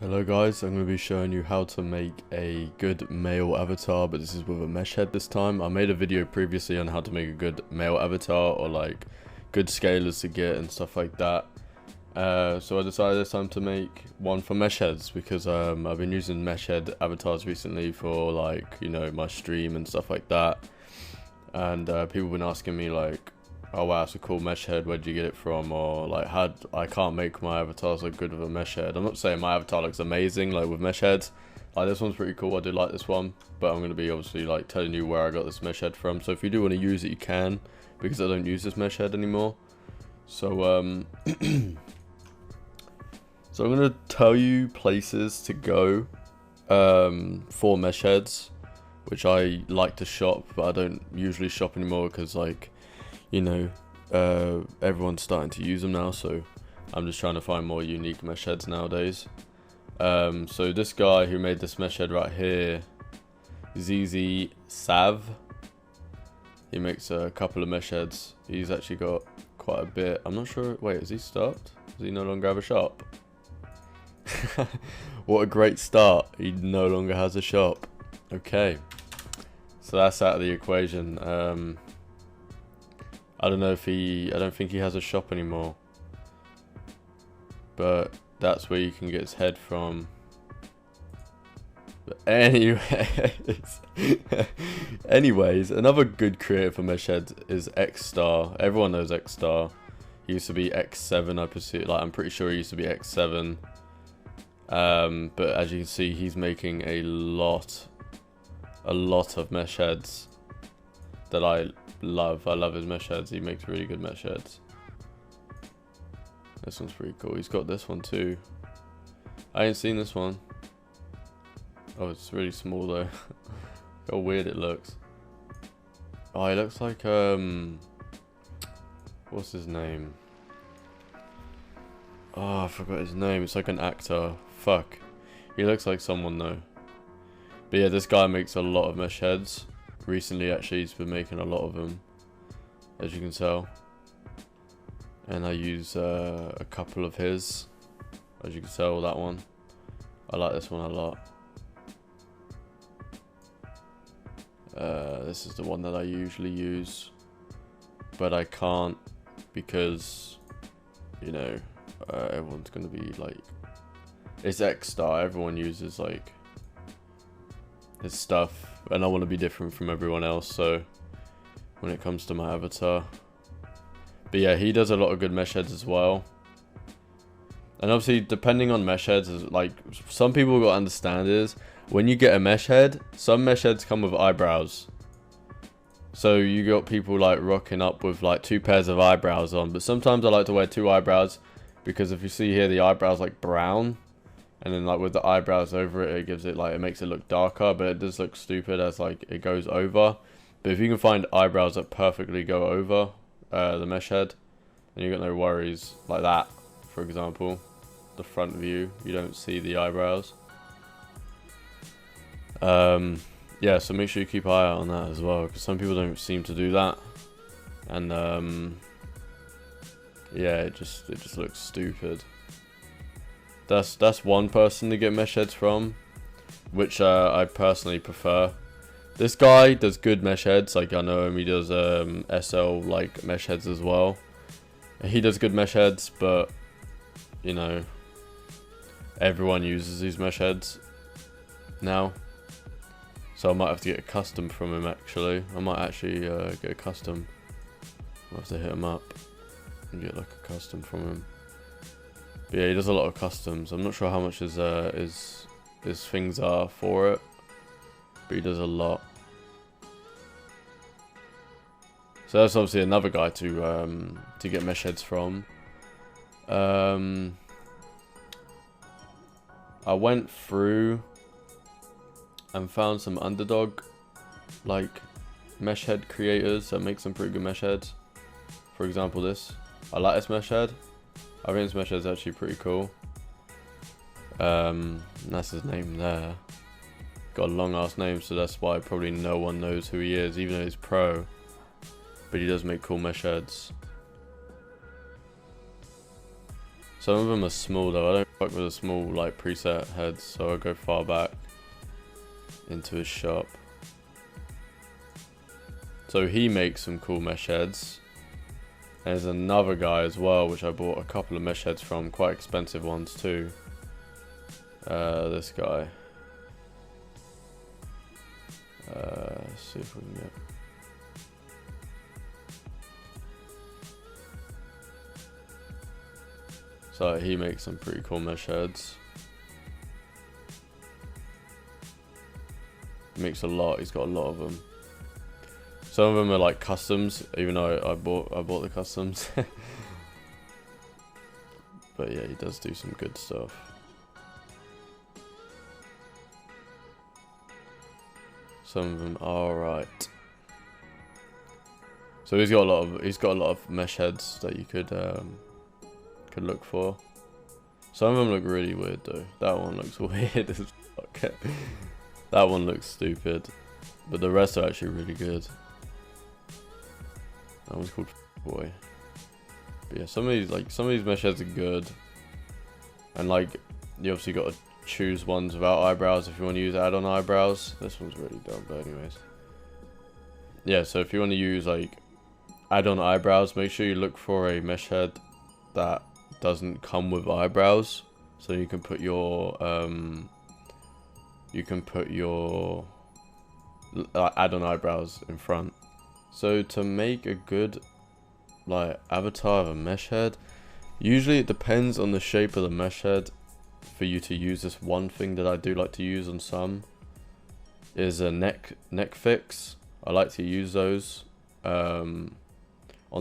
Hello guys, I'm going to be showing you how to make a good male avatar, but this is with a mesh head this time. I made a video previously on how to make a good male avatar, or like good scalers to get and stuff like that. So I decided this time to make one for mesh heads because I've been using mesh head avatars recently for like, you know, my stream and stuff like that. And people have been asking me like, oh wow, that's a cool mesh head, where'd you get it from? Or like, I can't make my avatars look good with a mesh head. I'm not saying my avatar looks amazing like with mesh heads. Like this one's pretty cool, I do like this one, but I'm going to be obviously like telling you where I got this mesh head from. So if you do want to use it, you can, because I don't use this mesh head anymore. So so I'm going to tell you places to go for mesh heads, which I like to shop, but I don't usually shop anymore because, like, you know, everyone's starting to use them now, so I'm just trying to find more unique mesh heads nowadays. So this guy who made this mesh head right here, ZZ Sav, he makes a couple of mesh heads. He's actually got quite a bit. I'm not sure. Wait, is he stopped? Does he no longer have a shop? What a great start. He no longer has a shop. Okay, so that's out of the equation. I don't know if I don't think he has a shop anymore, but that's where you can get his head from. But anyways, another good creator for mesh heads is X-Star. Everyone knows X-Star. He used to be X7, I pursue. Like, I'm pretty sure he used to be X7. But as you can see, he's making a lot of mesh heads that I love. I love his mesh heads. He makes really good mesh heads. This one's pretty cool. He's got this one too. I ain't seen this one. Oh, it's really small though. How weird it looks. Oh, he looks like what's his name? Oh, I forgot his name. It's like an actor. Fuck. He looks like someone though. But yeah, this guy makes a lot of mesh heads. Recently, actually, he's been making a lot of them, as you can tell. And I use a couple of his, as you can tell, that one. I like this one a lot. This is the one that I usually use, but I can't because, you know, everyone's gonna be like, it's X-Star. Everyone uses like his stuff, and I want to be different from everyone else, so when it comes to my avatar. But yeah, he does a lot of good mesh heads as well. And obviously, depending on mesh heads, is like, some people got to understand is when you get a mesh head, some mesh heads come with eyebrows. So you got people like rocking up with like 2 pairs of eyebrows on, but sometimes I like to wear 2 eyebrows because if you see here, the eyebrows like brown. And then like with the eyebrows over it, it gives it like, it makes it look darker, but it does look stupid as like it goes over. But if you can find eyebrows that perfectly go over the mesh head, then you got no worries. Like that, for example, the front view, you don't see the eyebrows. Yeah, so make sure you keep an eye out on that as well, because some people don't seem to do that. And yeah, it just looks stupid. That's one person to get mesh heads from, which I personally prefer. This guy does good mesh heads. Like, I know him. He does SL like mesh heads as well. He does good mesh heads, but you know, everyone uses these mesh heads now. So I might have to get a custom from him. Actually, I might actually get a custom. I'll have to hit him up and get like a custom from him. But yeah, he does a lot of customs. I'm not sure how much his things are for it, but he does a lot. So that's obviously another guy to get mesh heads from. I went through and found some underdog like mesh head creators that make some pretty good mesh heads. For example, this. I like this mesh head. I think this mesh head is actually pretty cool. That's his name there. Got a long ass name, so that's why probably no one knows who he is, even though he's pro. But he does make cool mesh heads. Some of them are small though. I don't fuck with the small like preset heads, so I'll go far back into his shop. So he makes some cool mesh heads. There's another guy as well, which I bought a couple of mesh heads from, quite expensive ones too. This guy. Let's see if we can get. So he makes some pretty cool mesh heads. He makes a lot. He's got a lot of them. Some of them are like customs, even though I bought the customs. But yeah, he does do some good stuff. Some of them are alright. So he's got a lot of mesh heads that you could look for. Some of them look really weird though. That one looks weird as fuck. That one looks stupid. But the rest are actually really good. That one's called Boy. But yeah, some of these mesh heads are good. And like, you obviously got to choose ones without eyebrows if you want to use add-on eyebrows. This one's really dumb, but anyways. Yeah, so if you want to use like add-on eyebrows, make sure you look for a mesh head that doesn't come with eyebrows. So you can put your add-on eyebrows in front. So to make a good like avatar of a mesh head, usually it depends on the shape of the mesh head for you to use this. One thing that I do like to use on some is a neck fix. I like to use those on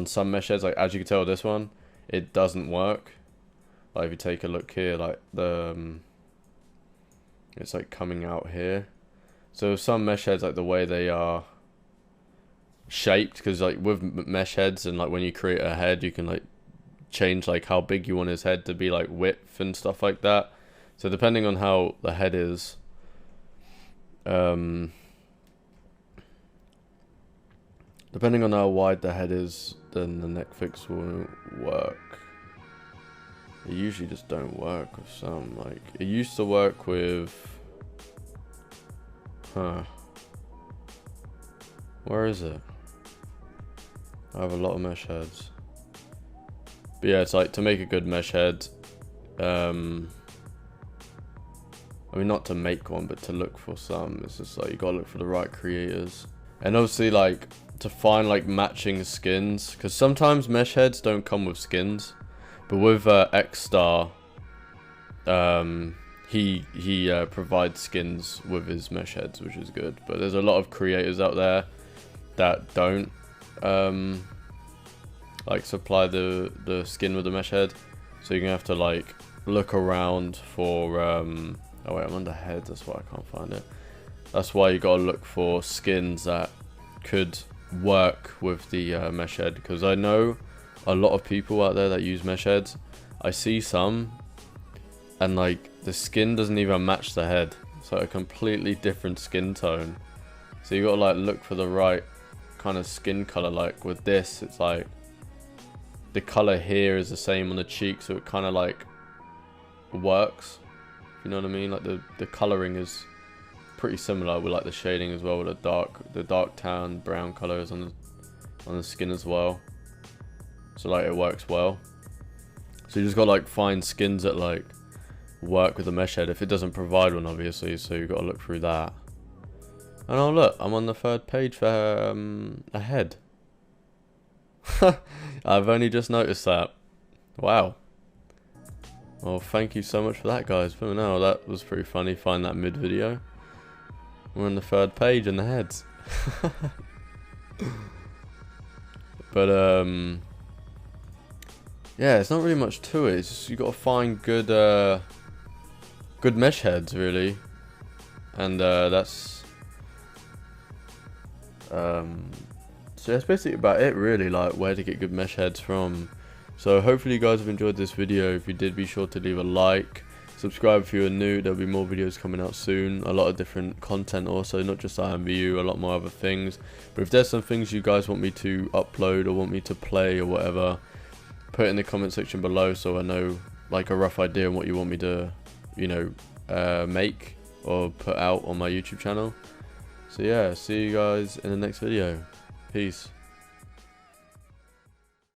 some mesh heads. Like as you can tell, this one, it doesn't work. Like if you take a look here, like it's like coming out here. So some mesh heads, like the way they are shaped, because like with mesh heads and like when you create a head, you can like change like how big you want his head to be, like width and stuff like that. So depending on how the head is, depending on how wide the head is, then the neck fix won't work. It usually just don't work with some. Like it used to work with, where is it? I have a lot of mesh heads. But yeah, it's like to make a good mesh head, I mean not to make one, but to look for some. It's just like you gotta look for the right creators. And obviously like to find like matching skins, because sometimes mesh heads don't come with skins. But with X-Star, he provides skins with his mesh heads, which is good. But there's a lot of creators out there that don't like supply the skin with the mesh head, so you're gonna have to like look around for oh wait, I'm under heads, that's why I can't find it. That's why you gotta look for skins that could work with the mesh head, because I know a lot of people out there that use mesh heads. I see some and like the skin doesn't even match the head. It's like a completely different skin tone. So you gotta like look for the right kind of skin color. Like with this, it's like the color here is the same on the cheek, so it kind of like works. You know what I mean? Like the coloring is pretty similar with like the shading as well, with the dark tan brown colors on the skin as well. So like it works well. So you just gotta like find skins that like work with the mesh head. If it doesn't provide one, obviously, so you gotta look through that. And oh look, I'm on the third page for a head. I've only just noticed that. Wow. Well, thank you so much for that, guys. But no, that was pretty funny. Find that mid video. We're on the third page in the heads. But yeah, it's not really much to it. It's just you got to find good good mesh heads, really, and that's so that's basically about it, really. Like where to get good mesh heads from. So hopefully you guys have enjoyed this video. If you did, be sure to leave a like, subscribe if you are new. There'll be more videos coming out soon, a lot of different content also, not just Imvu, a lot more other things. But if there's some things you guys want me to upload or want me to play or whatever, put it in the comment section below so I know like a rough idea on what you want me to, you know, make or put out on my YouTube channel. So yeah, see you guys in the next video. Peace.